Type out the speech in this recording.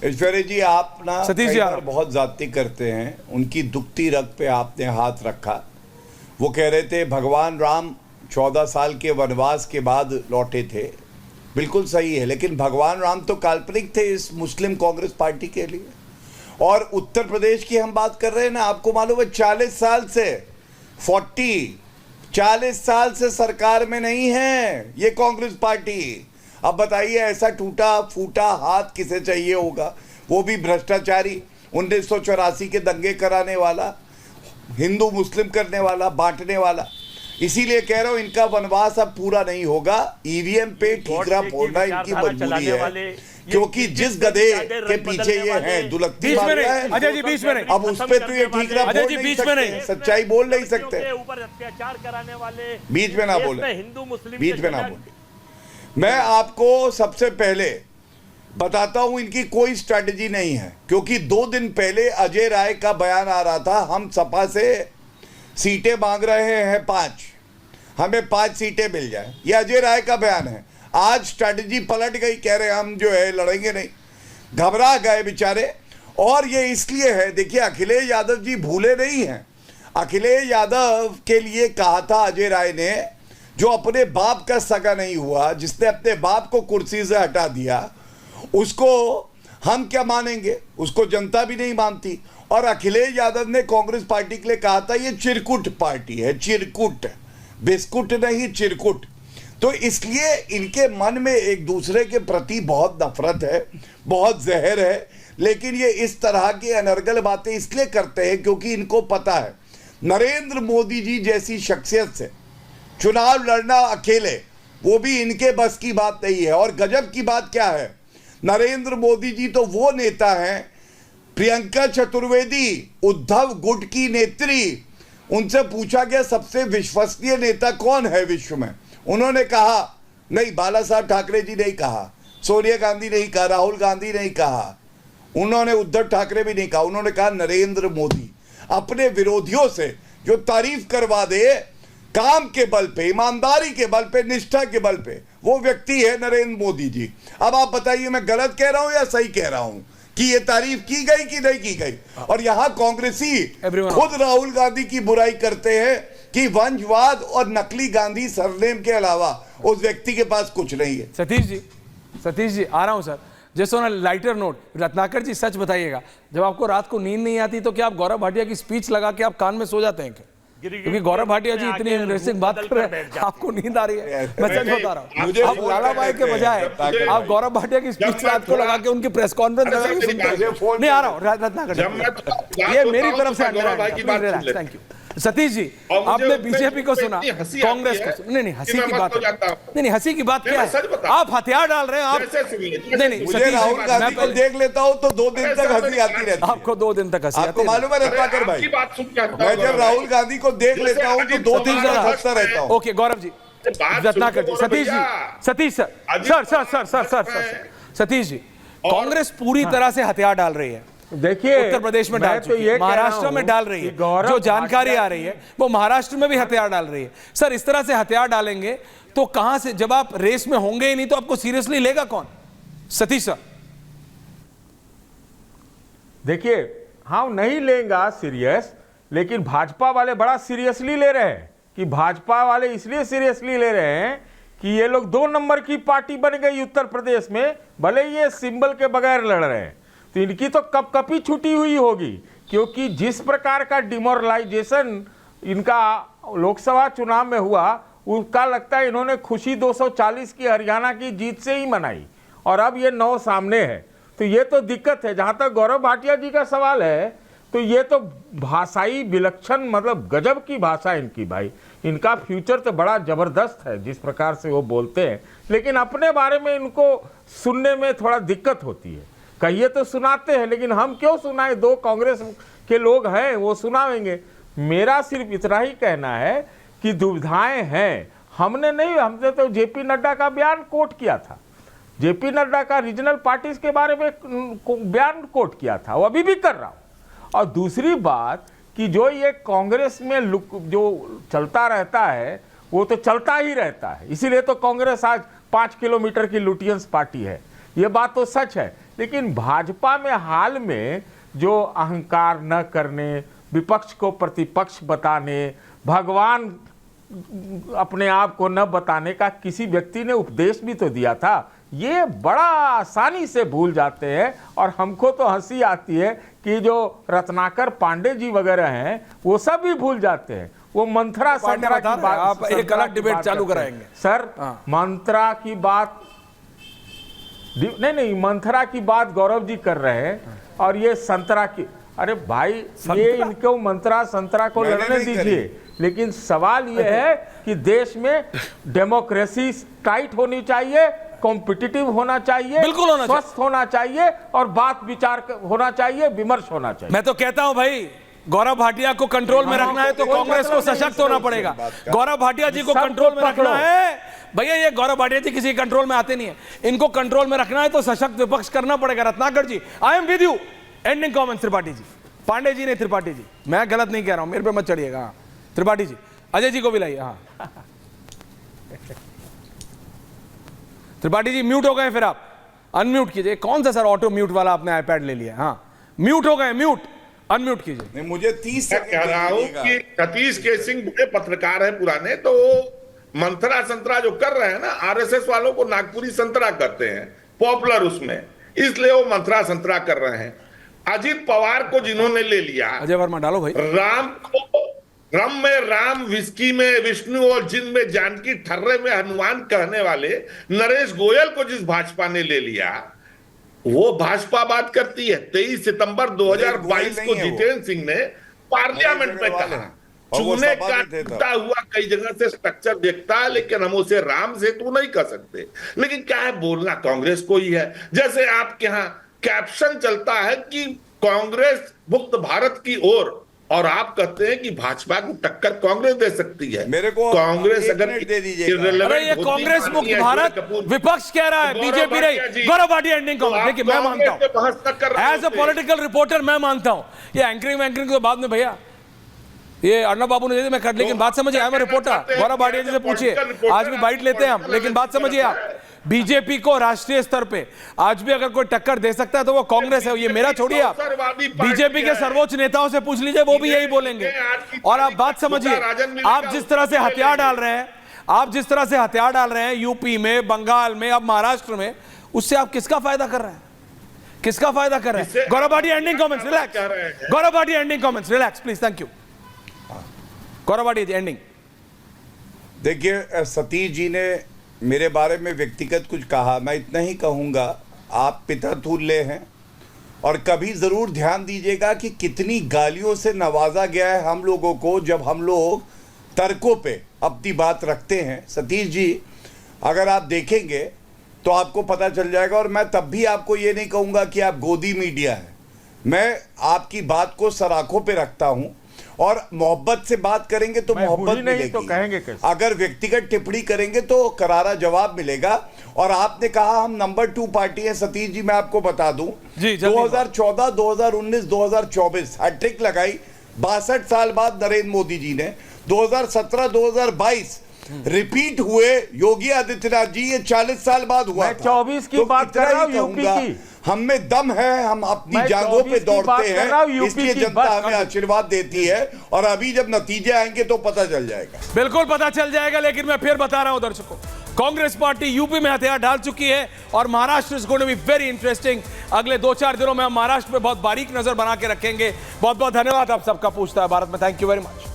ऐश्वर्या जी, आप ना सतीश जी कई बार बहुत ज्यादती करते हैं। उनकी दुखती रग पे आपने हाथ रखा। वो कह रहे थे भगवान राम 14 साल के वनवास के बाद लौटे थे। बिल्कुल सही है, लेकिन भगवान राम तो काल्पनिक थे इस मुस्लिम कांग्रेस पार्टी के लिए। और उत्तर प्रदेश की हम बात कर रहे हैं ना, आपको मालूम है 40 साल से सरकार में नहीं है ये कांग्रेस पार्टी। अब बताइए, ऐसा टूटा फूटा हाथ किसे चाहिए होगा, वो भी भ्रष्टाचारी, 1984 के दंगे कराने वाला, हिंदू मुस्लिम करने वाला, बांटने वाला। इसीलिए कह रहा हूं, इनका वनवास अब पूरा नहीं होगा। ईवीएम पे ठीकरा फोड़ना इनकी मजबूरी है, क्योंकि जिस गधे के पीछे ये है दुलत्ती अजय जी बीच में नहीं, अब उस पे तो ये ठीकरा अजय फोड़ जी नहीं बीच में नहीं, सकते, सच्चाई बोल नहीं सकते। ऊपर अत्याचार कराने वाले बीच में ना बोले, हिंदू मुस्लिम बीच में ना बोले। मैं आपको सबसे पहले बताता हूं, इनकी कोई स्ट्रैटेजी नहीं है। क्योंकि 2 दिन पहले अजय राय का बयान आ रहा था, हम सपा से सीटें मांग रहे हैं 5, हमें 5 सीटें मिल जाए। ये अजय राय का बयान है। आज स्ट्रैटेजी पलट गई, कह रहे हम जो है लड़ेंगे नहीं, घबरा गए बेचारे। और ये इसलिए है, देखिए अखिलेश यादव जी भूले नहीं हैं। अखिलेश यादव के लिए कहा था अजय राय ने, जो अपने बाप का सगा नहीं हुआ, जिसने अपने बाप को कुर्सी से हटा दिया, उसको हम क्या मानेंगे, उसको जनता भी नहीं मानती। और अखिलेश यादव ने कांग्रेस पार्टी के लिए कहा था ये चिरकुट पार्टी है, चिरकुट, बिस्कुट नहीं चिरकुट। तो इसलिए इनके मन में एक दूसरे के प्रति बहुत नफरत है, बहुत जहर है। लेकिन ये इस तरह की अनर्गल बातें इसलिए करते हैं क्योंकि इनको पता है नरेंद्र मोदी जी जैसी शख्सियत से चुनाव लड़ना अकेले, वो भी इनके बस की बात नहीं है। और गजब की बात क्या है, नरेंद्र मोदी जी तो वो नेता हैं, प्रियंका चतुर्वेदी, उद्धव गुट की नेत्री, उनसे पूछा गया सबसे विश्वसनीय नेता कौन है विश्व में, उन्होंने कहा नहीं, बाला साहब ठाकरे जी नहीं कहा, सोनिया गांधी नहीं कहा, राहुल गांधी नहीं कहा, उन्होंने उद्धव ठाकरे भी नहीं कहा, उन्होंने कहा नरेंद्र मोदी। अपने विरोधियों से जो तारीफ करवा दे काम के बल पे, ईमानदारी के बल पे, निष्ठा के बल पे, वो व्यक्ति है नरेंद्र मोदी जी। अब आप बताइए मैं गलत कह रहा हूं या सही कह रहा हूं कि ये तारीफ की गई कि नहीं की गई। और यहां कांग्रेसी खुद राहुल गांधी की बुराई करते हैं कि वंशवाद और नकली गांधी सरनेम के अलावा उस व्यक्ति के पास कुछ नहीं है। सतीश जी आ रहा हूं सर। जैसे ऑन लाइटर नोट, रत्नाकर जी सच बताइएगा, जब आपको रात को नींद नहीं आती तो क्या आप गौरव भाटिया की स्पीच लगा के आप कान में सो जाते हैं क्या? क्योंकि गौरव भाटिया जी इतनी इंटरेस्टिंग बात कर रहे हैं, आपको नींद आ रही है। मैं सच बता रहा हूँ, आप लाला भाई के बजाय आप गौरव भाटिया की स्पीच रात को लगा के उनकी प्रेस कॉन्फ्रेंस नहीं आ रहा हूँ। रत्नाकर ये मेरी तरफ से, थैंक यू। सतीश जी, आपने बीजेपी को सुना, कांग्रेस को नहीं, हंसी की बात नहीं, हंसी की बात क्या है, आप हथियार डाल रहे हैं। आप नहीं, सतीश, राहुल गांधी को देख लेता हूँ तो 2 दिन तक हंसी आती रहती है। आपको 2 दिन तक हंसी आती है, आपको मालूम है रत्नाकर भाई, मैं जब राहुल गांधी को देख लेता हूँ तो 2 दिन तक हंसता रहता हूँ। ओके गौरव जी, रत्नाकर जी, सतीश सर, सतीश जी, कांग्रेस पूरी तरह से हथियार डाल रही है। देखिए उत्तर प्रदेश में डाल चुकी है, महाराष्ट्र में डाल रही है, जो जानकारी आ रही है वो महाराष्ट्र में भी हथियार डाल रही है। सर इस तरह से हथियार डालेंगे तो कहां से, जब आप रेस में होंगे ही नहीं तो आपको सीरियसली लेगा कौन? सतीश सर देखिए, हम नहीं लेगा सीरियस, लेकिन भाजपा वाले बड़ा सीरियसली ले रहे हैं। कि भाजपा वाले इसलिए सीरियसली ले रहे हैं कि ये लोग 2 नंबर की पार्टी बन गई उत्तर प्रदेश में, भले ये सिंबल के बगैर लड़ रहे हैं। तो इनकी तो कपकपी छुटी हुई होगी, क्योंकि जिस प्रकार का डिमोरलाइजेशन इनका लोकसभा चुनाव में हुआ, उसका लगता है इन्होंने खुशी 240 की हरियाणा की जीत से ही मनाई, और अब ये 9 सामने है। तो ये तो दिक्कत है। जहां तक गौरव भाटिया जी का सवाल है, तो ये तो भाषाई विलक्षण, मतलब गजब की भाषा इनकी भाई। इनका फ्यूचर तो बड़ा जबरदस्त है जिस प्रकार से वो बोलते हैं, लेकिन अपने बारे में इनको सुनने में थोड़ा दिक्कत होती है। कहिए तो सुनाते हैं, लेकिन हम क्यों सुनाएं, 2 कांग्रेस के लोग हैं वो सुनाएंगे। मेरा सिर्फ इतना ही कहना है कि दुविधाएं हैं। हमने तो जेपी नड्डा का बयान कोट किया था, जेपी नड्डा का रीजनल पार्टीज के बारे में बयान कोट किया था, वो अभी भी कर रहा हूं। और दूसरी बात कि जो ये कांग्रेस में जो चलता रहता है वो तो चलता ही रहता है, इसीलिए तो कांग्रेस आज 5 किलोमीटर की लुटियंस पार्टी है। ये बात तो सच है, लेकिन भाजपा में हाल में जो अहंकार न करने, विपक्ष को प्रतिपक्ष बताने, भगवान अपने आप को न बताने का किसी व्यक्ति ने उपदेश भी तो दिया था, ये बड़ा आसानी से भूल जाते हैं। और हमको तो हंसी आती है कि जो रत्नाकर पांडे जी वगैरह हैं वो सब भी भूल जाते हैं। वो मंत्रा संतरा की बात, आप एक अलग डिबेट चालू कराएंगे सर। मंत्रा की बात नहीं, मंत्रा की बात गौरव जी कर रहे हैं और ये संतरा की, अरे भाई ये इनको मंत्रा संतरा को लड़ने दीजिए, लेकिन सवाल ये है कि देश में डेमोक्रेसी टाइट होनी चाहिए, कॉम्पिटिटिव होना चाहिए, बिल्कुल होना चाहिए, स्वस्थ होना चाहिए और बात विचार होना चाहिए, विमर्श होना चाहिए। मैं तो कहता हूं भाई, गौरव भाटिया को कंट्रोल में रखना है तो कांग्रेस को सशक्त होना पड़ेगा। गौरव भाटिया जी को कंट्रोल में रखना है भैया, ये गौरव भाटिया जी किसी कंट्रोल में आते नहीं है, इनको कंट्रोल में रखना है तो सशक्त विपक्ष करना पड़ेगा। Ratnakar ji, I am with you. Ending comments Tripathi ji, Pandey ji ने त्रिपाठी जी, मैं गलत नहीं कह रहा हूं, मेरे पे मत चढ़िएगा। हाँ त्रिपाठी जी, अजय जी को भी लाइए। हाँ त्रिपाठी जी म्यूट हो गए, फिर आप अनम्यूट कीजिए। कौन सा सर ऑटो म्यूट वाला आपने आईपैड ले लिया? हाँ म्यूट हो गए, म्यूट अनम्यूट कीजिए। नहीं, मुझे 30 मैं कह रहा हूं कि सतीश के सिंह बड़े पत्रकार हैं पुराने, तो मंथरा संतरा जो कर रहे हैं ना, आरएसएस वालों को नागपुरी संतरा करते हैं पॉपुलर उसमें, इसलिए वो मंथरा संतरा कर रहे हैं। अजित पवार को जिन्होंने ले लिया, अजय वर्मा डालो भाई, राम को रम में राम, विस्की में विष्णु और जिन में जानकी, ठर्रे में हनुमान कहने वाले नरेश गोयल को जिस भाजपा ने ले लिया, वो भाजपा बात करती है। 23 सितंबर 2022 को जितेंद्र सिंह ने पार्लियामेंट में कहा, चूने का टूटा हुआ कई जगह से स्ट्रक्चर देखता है, लेकिन हम उसे राम सेतु नहीं कर सकते। लेकिन क्या है, बोलना कांग्रेस को ही है। जैसे आपके यहाँ कैप्शन चलता है कि कांग्रेस मुक्त भारत की ओर, और आप कहते हैं कि भाजपा को टक्कर कांग्रेस दे सकती है। मेरे को कांग्रेस अगर दे दीजिएगा। अरे ये कांग्रेस मुक्त भारत विपक्ष कह रहा है, बीजेपी नहीं। गौरव भाटिया एंडिंग कमेंट, देखिए मैं मानता हूं एज ए पॉलिटिकल रिपोर्टर, मैं मानता हूं ये एंकरिंग तो बाद में भैया ये अर्णव बाबू ने दे दी, मैं कर, लेकिन बात समझिए, आई एम रिपोर्टर। गौरव भाटिया जी से पूछिए, आज भी बाइट लेते हैं हम, लेकिन बात समझिए आप, बीजेपी को राष्ट्रीय स्तर पे आज भी अगर कोई टक्कर दे सकता है तो वो कांग्रेस है। ये मेरा छोड़िए, आप बीजेपी के सर्वोच्च नेताओं से पूछ लीजिए, वो भी यही बोलेंगे। और आप बात समझिए, आप जिस तरह से हथियार डाल रहे हैं, आप जिस तरह से हथियार डाल रहे हैं यूपी में, बंगाल में, अब महाराष्ट्र में, उससे आप किसका फायदा कर रहे हैं? किसका फायदा कर रहे हैं? Gaurav Bhatia ending comments, relax. Gaurav Bhatia ending comments, relax please, thank you. Gaurav Bhatia ji ending. देखिए सतीश जी ने मेरे बारे में व्यक्तिगत कुछ कहा, मैं इतना ही कहूँगा, आप पिता तुल्य हैं और कभी ज़रूर ध्यान दीजिएगा कि कितनी गालियों से नवाजा गया है हम लोगों को जब हम लोग तर्कों पे अपनी बात रखते हैं। सतीश जी अगर आप देखेंगे तो आपको पता चल जाएगा, और मैं तब भी आपको ये नहीं कहूँगा कि आप गोदी मीडिया है, मैं आपकी बात को सराखों पे रखता हूँ और मोहब्बत से बात करेंगे तो मोहब्बत मिलेगी, तो कहेंगे कैसे? अगर व्यक्तिगत टिप्पणी करेंगे तो करारा जवाब मिलेगा। और आपने कहा हम नंबर 2 पार्टी है, सतीश जी मैं आपको बता दूं, 2014, 2019, 2024 हैट्रिक लगाई 62 साल बाद नरेंद्र मोदी जी ने। 2017, 2022 रिपीट हुए योगी आदित्यनाथ जी, ये 40 साल बाद हुआ। मैं 24 की बात कर रहा हूं, यूपी की। हम में दम है, हम अपनी जांघों पे दौड़ते हैं, इसलिए जनता हमें आशीर्वाद देती है, और अभी जब नतीजे आएंगे तो पता चल जाएगा। बिल्कुल पता चल जाएगा, लेकिन मैं फिर बता रहा हूं दर्शकों, कांग्रेस पार्टी यूपी में हथियार डाल चुकी है और Maharashtra is going to be very interesting. अगले 2-4 दिनों में हम महाराष्ट्र पे बहुत बारीक नजर बना के रखेंगे। बहुत बहुत धन्यवाद आप सबका। पूछता है भारत में, थैंक यू वेरी मच।